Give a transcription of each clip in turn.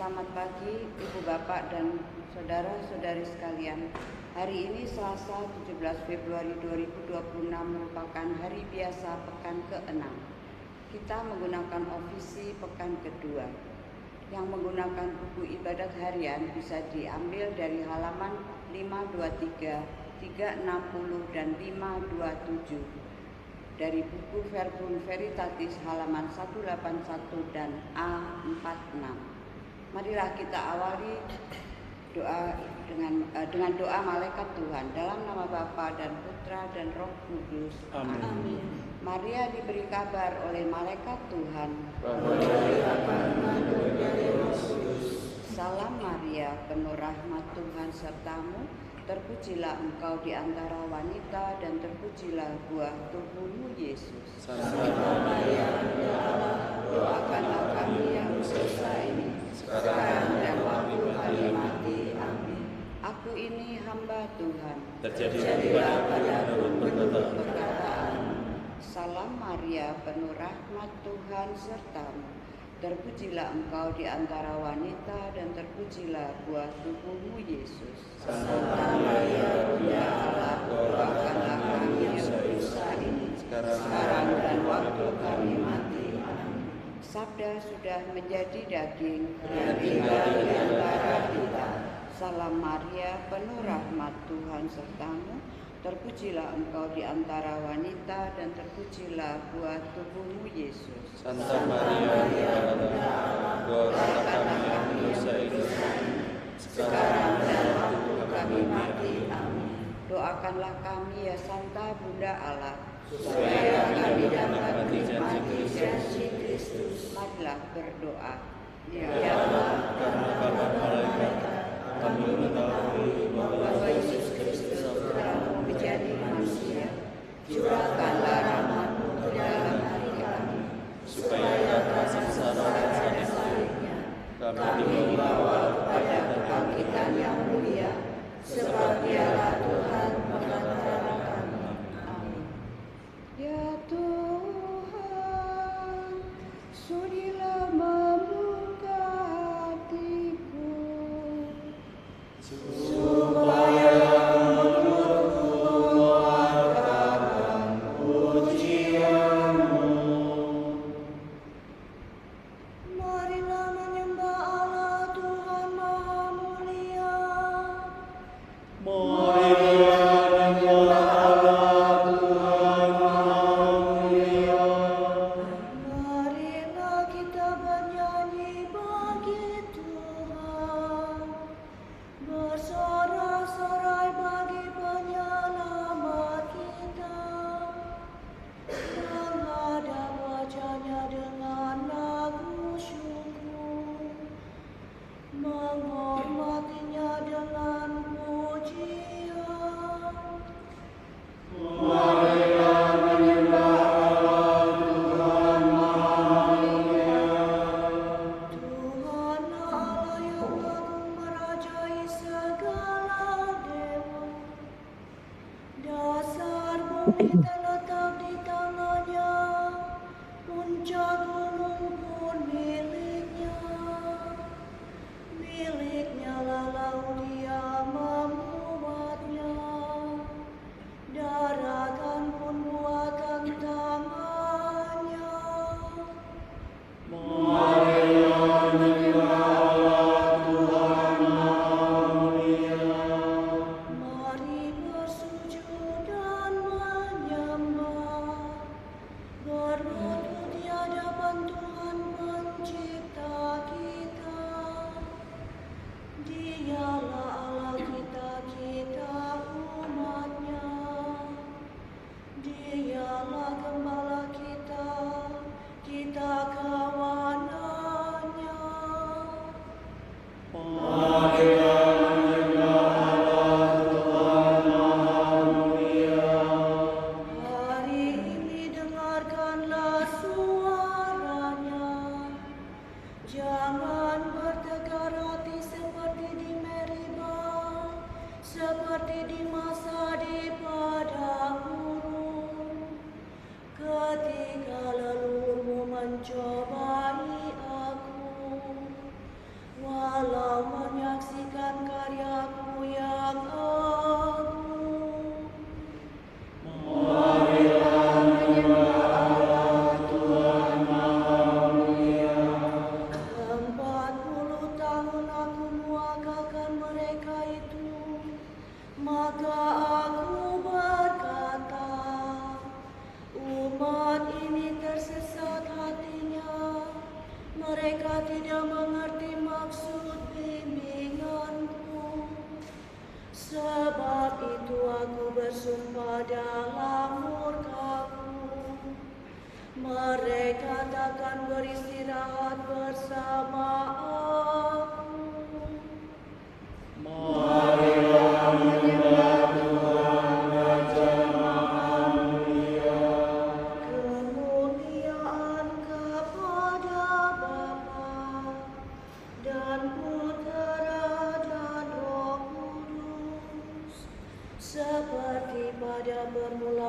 Selamat pagi Ibu Bapak dan saudara-saudari sekalian. Hari ini Selasa 17 Februari 2026 merupakan hari biasa pekan ke-6. Kita menggunakan ofisi pekan kedua. Yang menggunakan buku ibadat harian bisa diambil dari halaman 523, 360 dan 527. Dari buku Verbum Veritatis halaman 181 dan A46. Marilah kita awali doa dengan doa malaikat Tuhan dalam nama Bapa dan Putra dan Roh Kudus. Amin. Amin. Maria diberi kabar oleh malaikat Tuhan. Salam Maria, penuh rahmat Tuhan sertamu. Terpujilah engkau di antara wanita dan terpujilah buah tubuhmu Yesus. Santa Maria, Bunda Allah, doakanlah kami yang berdosa ini, sekarang dan waktu kami mati. Amin. Aku ini hamba Tuhan. terjadilah padaku menurut perkataan. Salam Maria, penuh rahmat Tuhan sertamu. Terpujilah engkau di antara wanita dan terpujilah buah tubuhmu Yesus. Santa Maria, Bunda Allah, doakanlah kami yang berdosa ini, sekarang dan waktu kami mati. Amin. Sabda sudah menjadi daging dan tinggal di antara kita. Salam Maria, penuh rahmat Tuhan sertamu. Terpujilah engkau di antara wanita dan terpujilah buah tubuhmu Yesus. Santa Maria, Bunda Allah, doakanlah kami yang berdosa ini, sekarang dan waktu kami mati. Amin. Doakanlah kami ya Santa Bunda Allah, supaya kami dapat menikmati janji Kristus. Marilah berdoa. Ya Allah, karena para malaikat kami mengetahui bahwa Yesus Kristus telah menjadi manusia. Curahkanlah rahmat-Mu ke dalam hati kami, supaya prasengsara dan selanjutnya kami dibawa kepada kebangkitan yang mulia, sebab Dialah Tuhan pengantara kami. Amin. Ya Tuhan, sudilah membuka hatiku, Supaya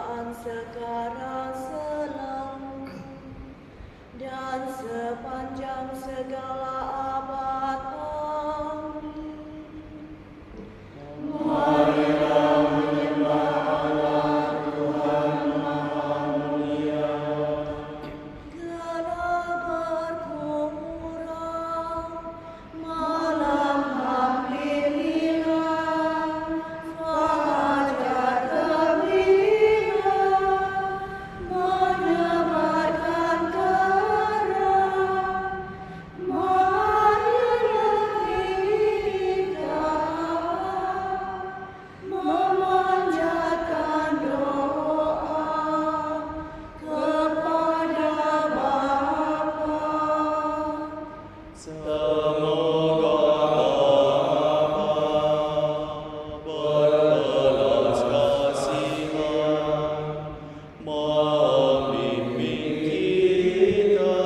permulaan sekarang selalu dan sepanjang segala abad. Amin. Marilah menyembah Allah Tuhan Maha Mulia. Gelar berkumurah, malam hampir hilang, fajar gembira menyebarkan terang. Marilah kita memanjatkan doa kepada Bapa. Semoga Bapa berbelas kasihan membimbing kita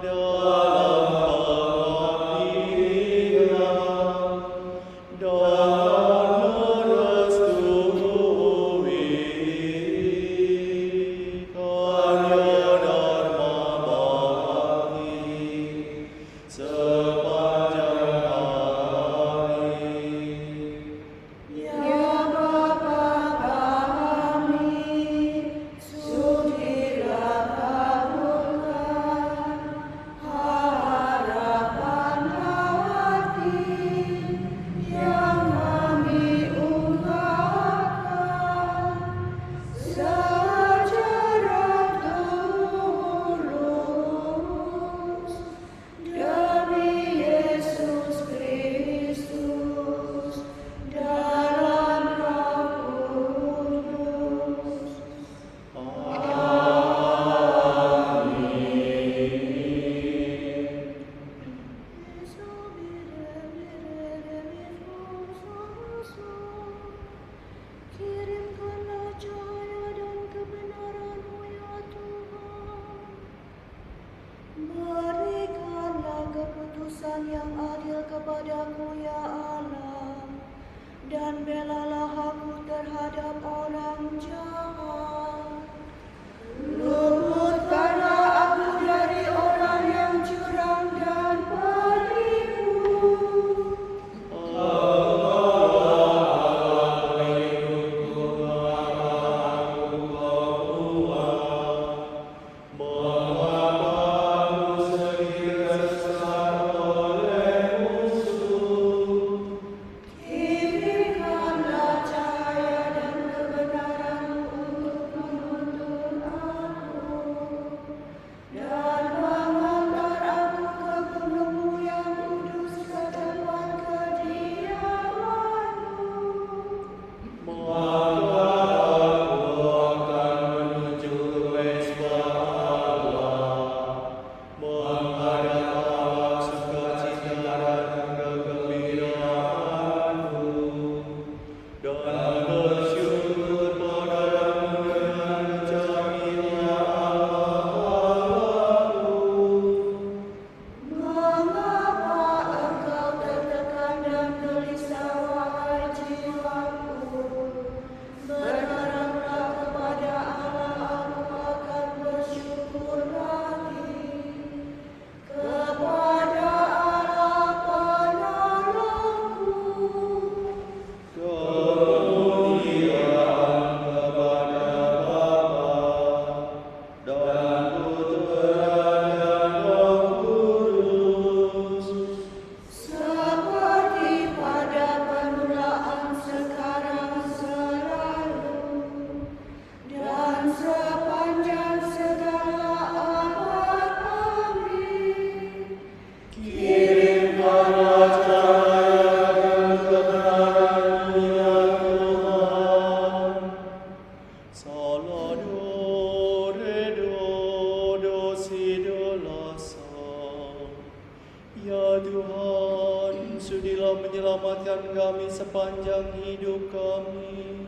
dalam pengabdian dan merestui karya dharma bakti sepanjang hari. Ya Bapa kami, sudilah kabulkan harapan hati yang kami ungkapkan secara tulus demi Yesus Kristus dalam Roh Kudus. Kirimkanlah cahaya dan kebenaran-Mu ya Tuhan. Berikanlah keputusan yang adil kepadaku ya Allah, dan belalah aku terhadap orang jahat. Luputkanlah aku dari orang yang curang dan penipu. Kirimkanlah cahaya dan kebenaran-Mu untuk menuntun aku dan mengantar aku ke gunung-Mu yang kudus, ke tempat kediaman-Mu. Maka aku akan menuju ke mezbah Allah, menghadap Allah sukacita dan kegembiraanku, dan bersyukur padamu dengan jamilah Allahku. Mengapa engkau tertekan dan gelisah, wahai jiwaku? Berharaplah kepada Allah, aku akan bersyukur lagi. Kepada Allah penolongku. Kemuliaan kepada Bapa dan Putra dan Roh Kudus, Seperti pada permulaan, sekarang, selalu, dan sepanjang segala abad. Amin. kirimkanlah cahaya dan kebenaran-Mu ya Tuhan. Salado redo dosi dolasa. Ya Tuhan, sudilah menyelamatkan kami sepanjang hidup kami.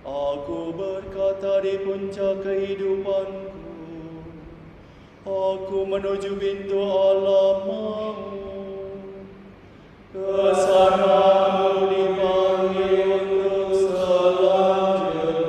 Aku berkata di puncak kehidupanku, aku menuju pintu Allahmu. Kesana-Mu dipanggil untuk selanjutnya.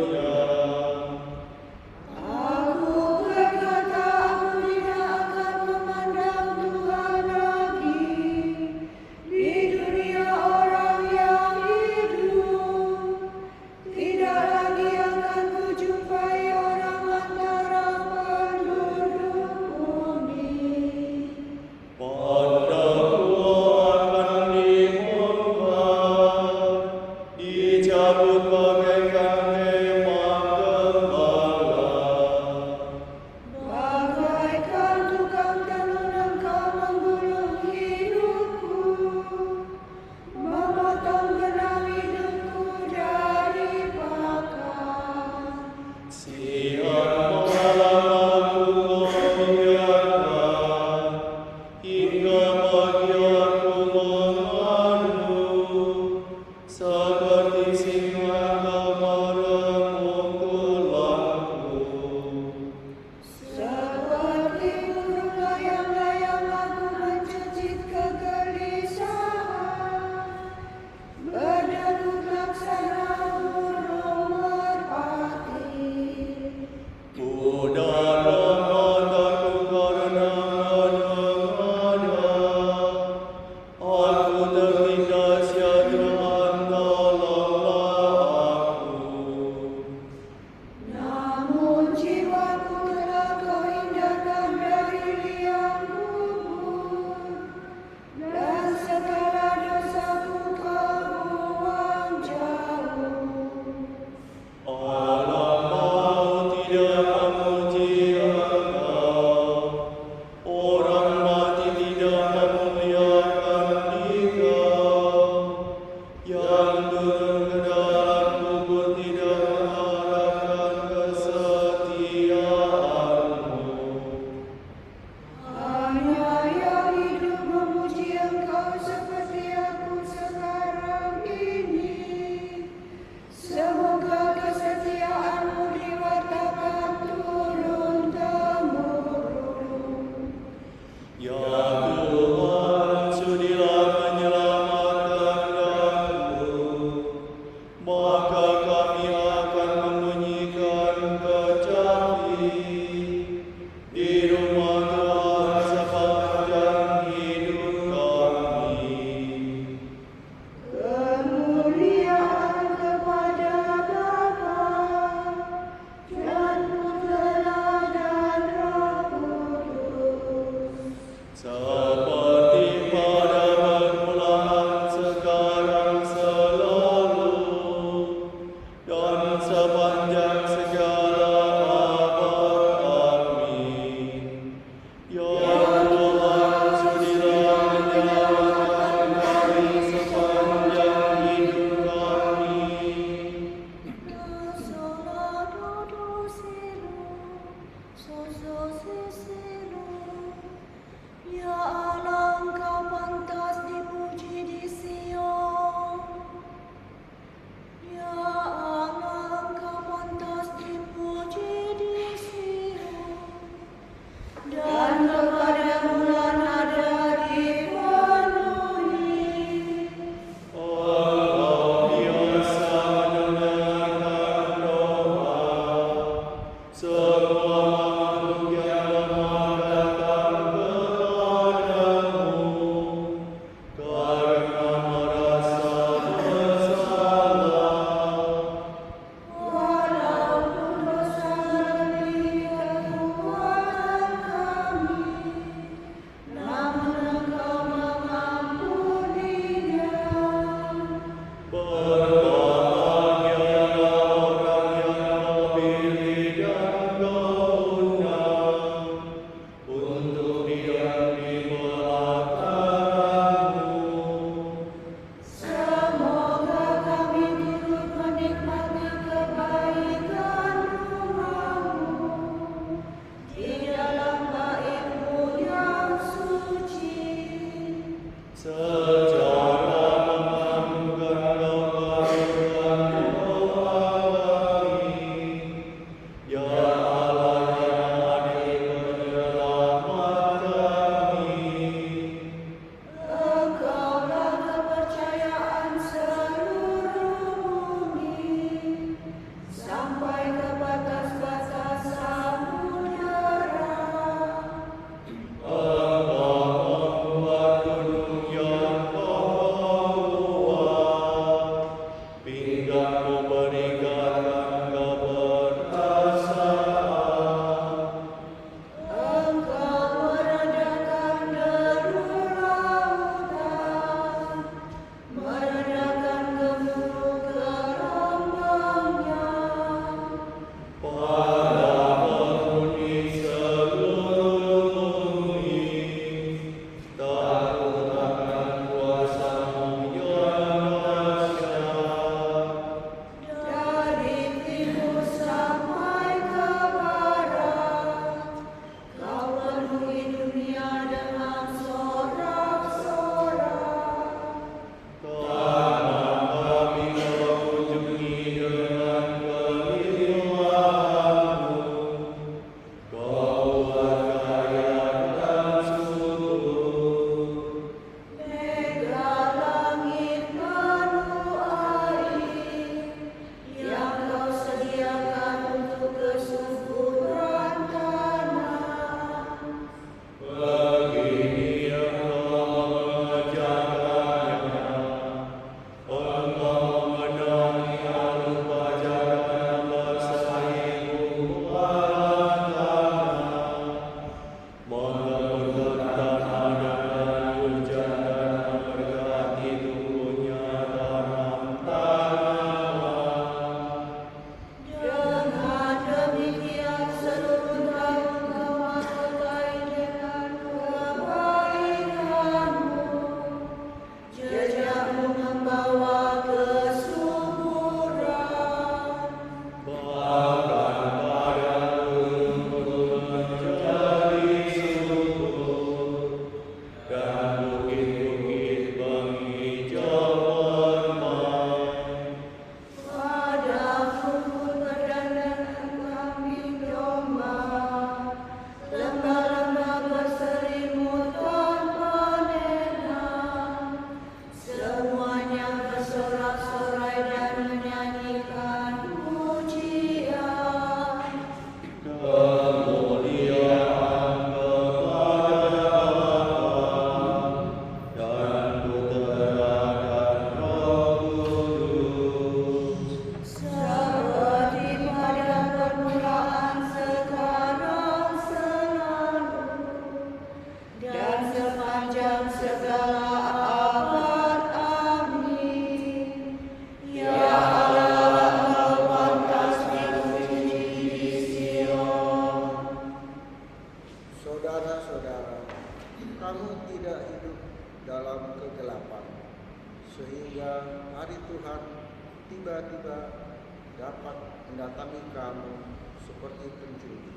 mendatangi kamu seperti pencuri.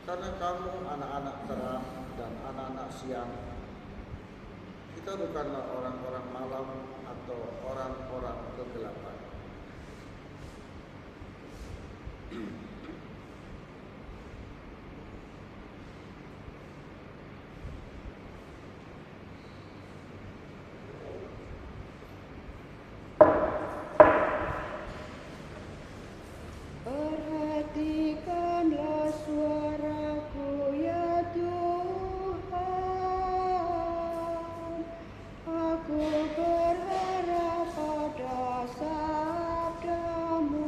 Karena kamu anak-anak terang dan anak-anak siang, kita bukanlah orang-orang malam atau orang-orang kegelapan. Perhatikanlah suaraku ya Tuhan, aku berharap pada sabdamu.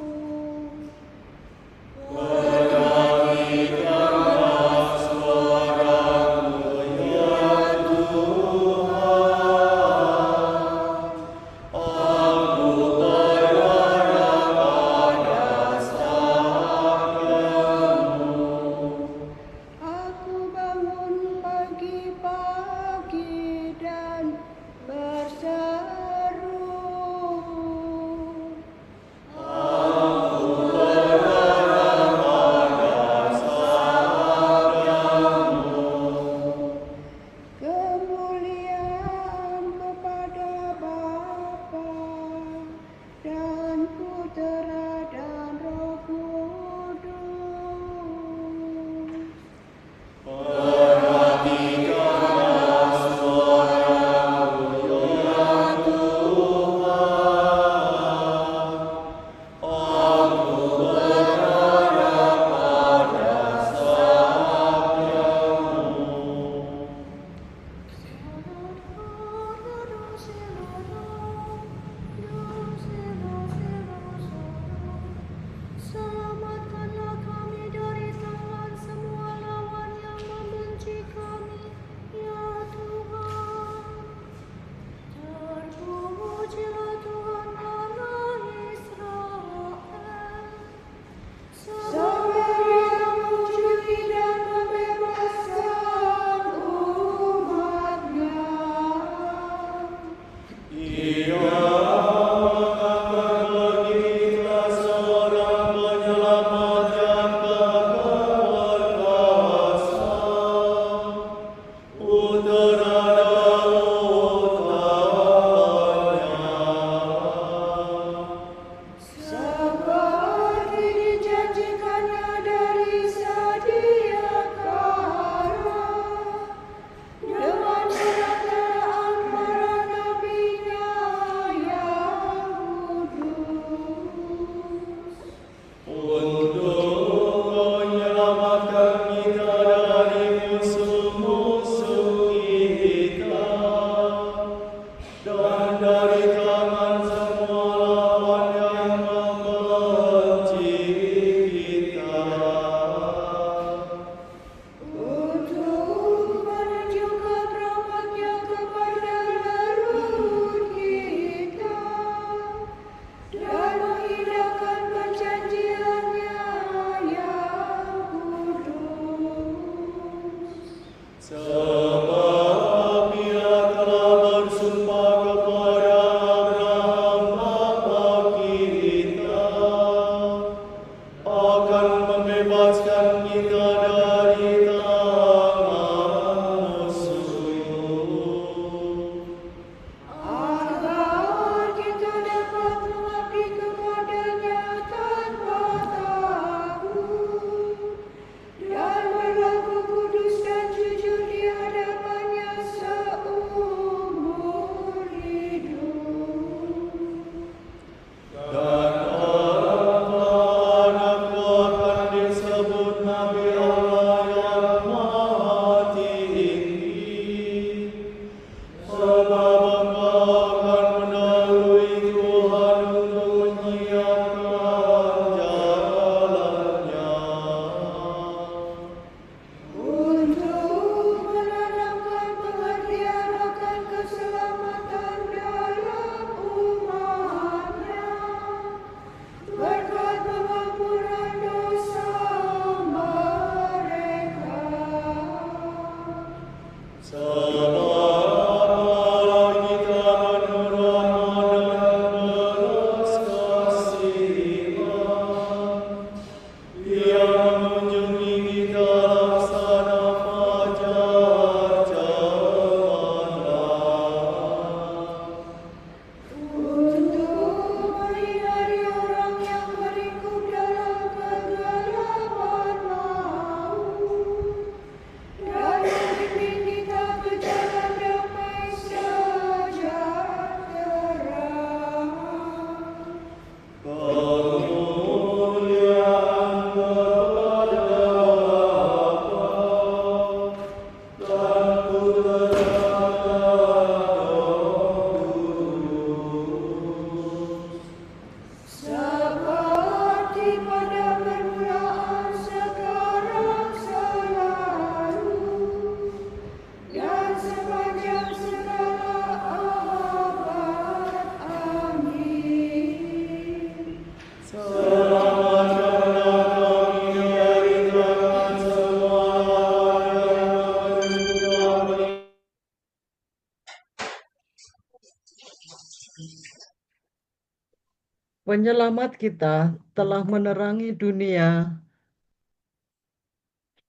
Penyelamat kita telah menerangi dunia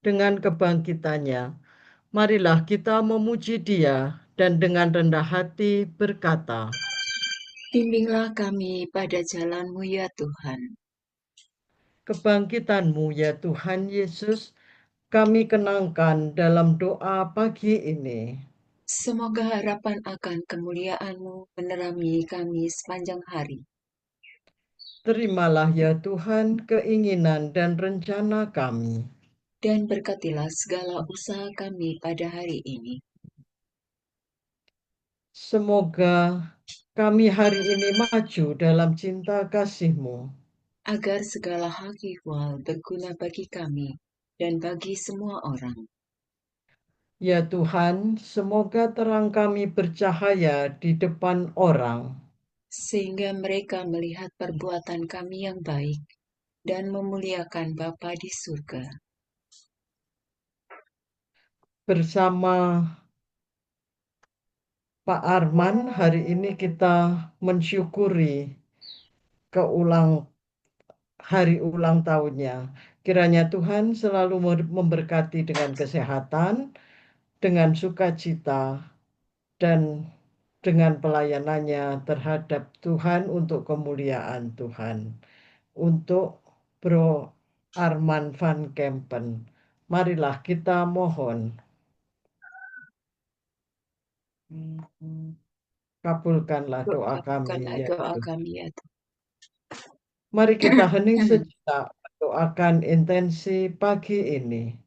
dengan kebangkitannya. Marilah kita memuji Dia dan dengan rendah hati berkata, Bimbinglah kami pada jalan-Mu ya Tuhan. kebangkitan-Mu ya Tuhan Yesus, kami kenangkan dalam doa pagi ini. Semoga harapan akan kemuliaan-Mu menerangi kami sepanjang hari. Terimalah ya Tuhan keinginan dan rencana kami. Dan berkatilah segala usaha kami pada hari ini. Semoga kami hari ini maju dalam cinta kasih-Mu. Agar segala hal ihwal berguna bagi kami dan bagi semua orang. Ya Tuhan, semoga terang kami bercahaya di depan orang. Sehingga mereka melihat perbuatan kami yang baik dan memuliakan Bapa di surga. Bersama Pak Arman, hari ini kita mensyukuri hari ulang tahunnya. Kiranya Tuhan selalu memberkati dengan kesehatan, dengan sukacita, dan dengan pelayanannya terhadap Tuhan untuk kemuliaan Tuhan. Untuk Bro Arman van Kempen, marilah kita mohon. Kabulkanlah doa kami, ya Doa Tuhan. kami ya Tuhan. Mari kita hening sejenak mendoakan intensi pagi ini.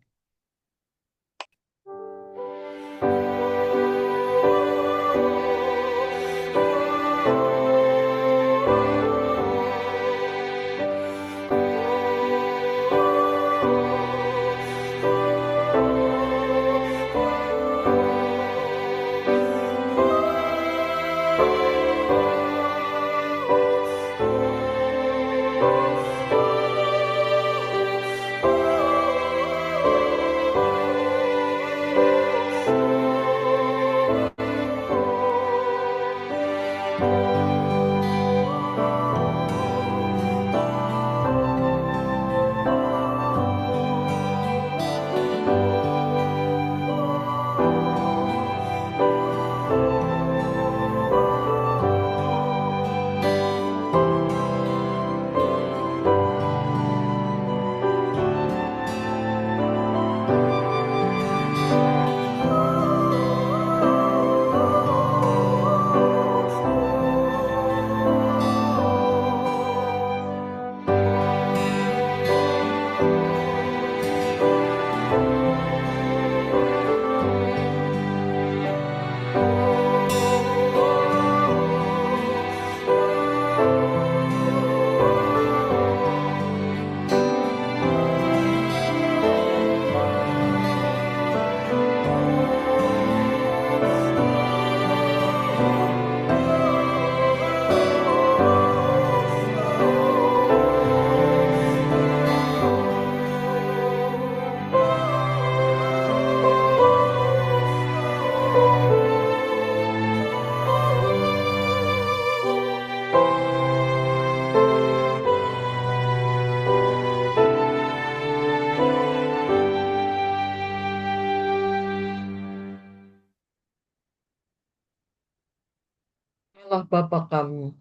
Allah Bapa kami,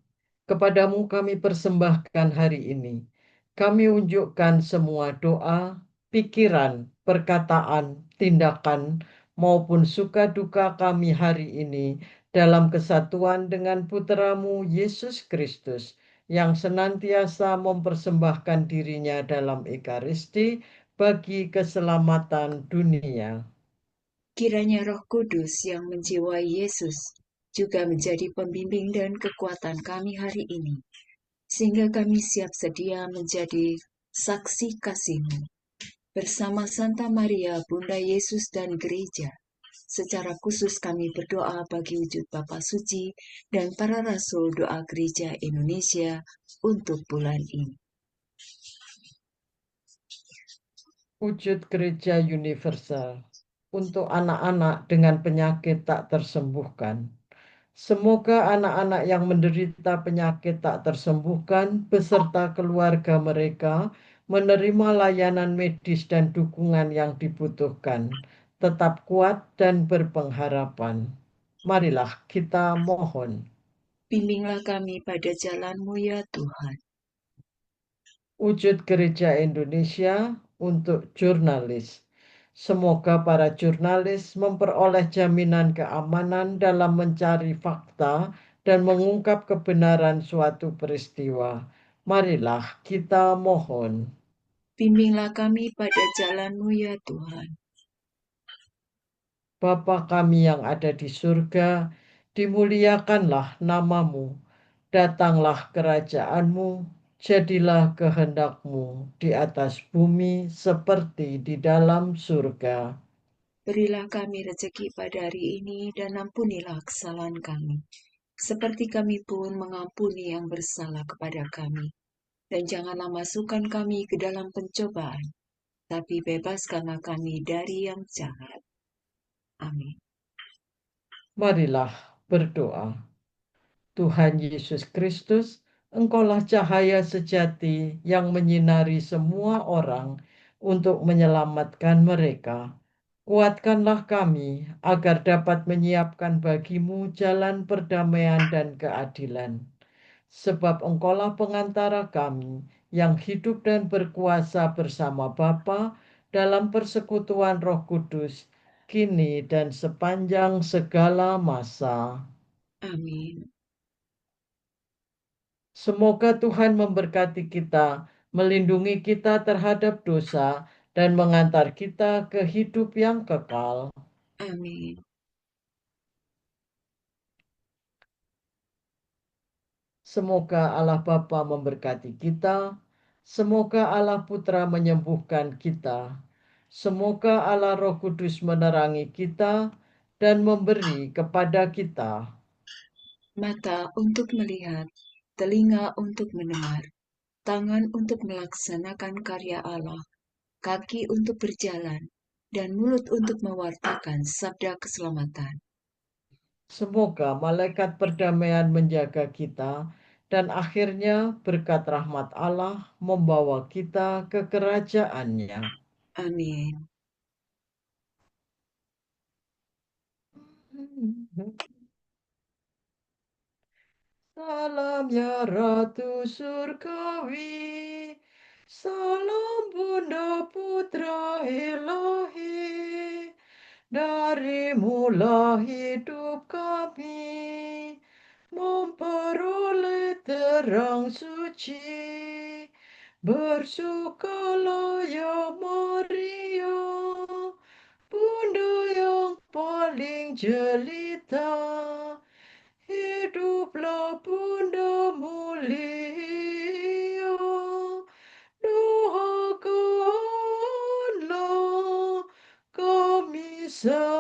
kepadamu kami persembahkan hari ini. Kami unjukkan semua doa, pikiran, perkataan, tindakan, maupun suka duka kami hari ini dalam kesatuan dengan Putramu Yesus Kristus yang senantiasa mempersembahkan dirinya dalam Ekaristi bagi keselamatan dunia. Kiranya Roh Kudus yang menjiwai Yesus juga menjadi pembimbing dan kekuatan kami hari ini, sehingga kami siap sedia menjadi saksi kasih-Mu. Bersama Santa Maria, Bunda Yesus dan Gereja, secara khusus kami berdoa bagi wujud Bapa Suci dan para Rasul Doa Gereja Indonesia untuk bulan ini. Wujud Gereja Universal untuk anak-anak dengan penyakit tak tersembuhkan, Semoga anak-anak yang menderita penyakit tak tersembuhkan beserta keluarga mereka menerima layanan medis dan dukungan yang dibutuhkan, tetap kuat dan berpengharapan. Marilah kita mohon. Bimbinglah kami pada jalan-Mu ya Tuhan. Wujud Gereja Indonesia untuk jurnalis. Semoga para jurnalis memperoleh jaminan keamanan dalam mencari fakta dan mengungkap kebenaran suatu peristiwa. Marilah kita mohon. Bimbinglah kami pada jalan-Mu ya Tuhan. Bapa kami yang ada di surga, dimuliakanlah nama-Mu. Datanglah kerajaan-Mu, jadilah kehendak-Mu di atas bumi seperti di dalam surga. Berilah kami rezeki pada hari ini dan ampunilah kesalahan kami, seperti kami pun mengampuni yang bersalah kepada kami. Dan janganlah masukkan kami ke dalam pencobaan, tapi bebaskanlah kami dari yang jahat. Amin. Marilah berdoa. Tuhan Yesus Kristus, Engkaulah cahaya sejati yang menyinari semua orang untuk menyelamatkan mereka. Kuatkanlah kami agar dapat menyiapkan bagimu jalan perdamaian dan keadilan. Sebab Engkaulah pengantara kami yang hidup dan berkuasa bersama Bapa dalam persekutuan Roh Kudus, kini dan sepanjang segala masa. Amin. Semoga Tuhan memberkati kita, melindungi kita terhadap dosa, dan mengantar kita ke hidup yang kekal. Amin. Semoga Allah Bapa memberkati kita. Semoga Allah Putra menyembuhkan kita. Semoga Allah Roh Kudus menerangi kita dan memberi kepada kita Mata untuk melihat, telinga untuk mendengar, tangan untuk melaksanakan karya Allah, kaki untuk berjalan, dan mulut untuk mewartakan sabda keselamatan. Semoga malaikat perdamaian menjaga kita dan akhirnya berkat rahmat Allah membawa kita ke kerajaannya. Amin. Salam ya Ratu Surgawi, salam Bunda Putra Ilahi, darimulah hidup kami, memperoleh terang suci. Bersukalah ya Maria, Bunda yang paling jelita. Hiduplah Bunda mulia, doakanlah kami semua.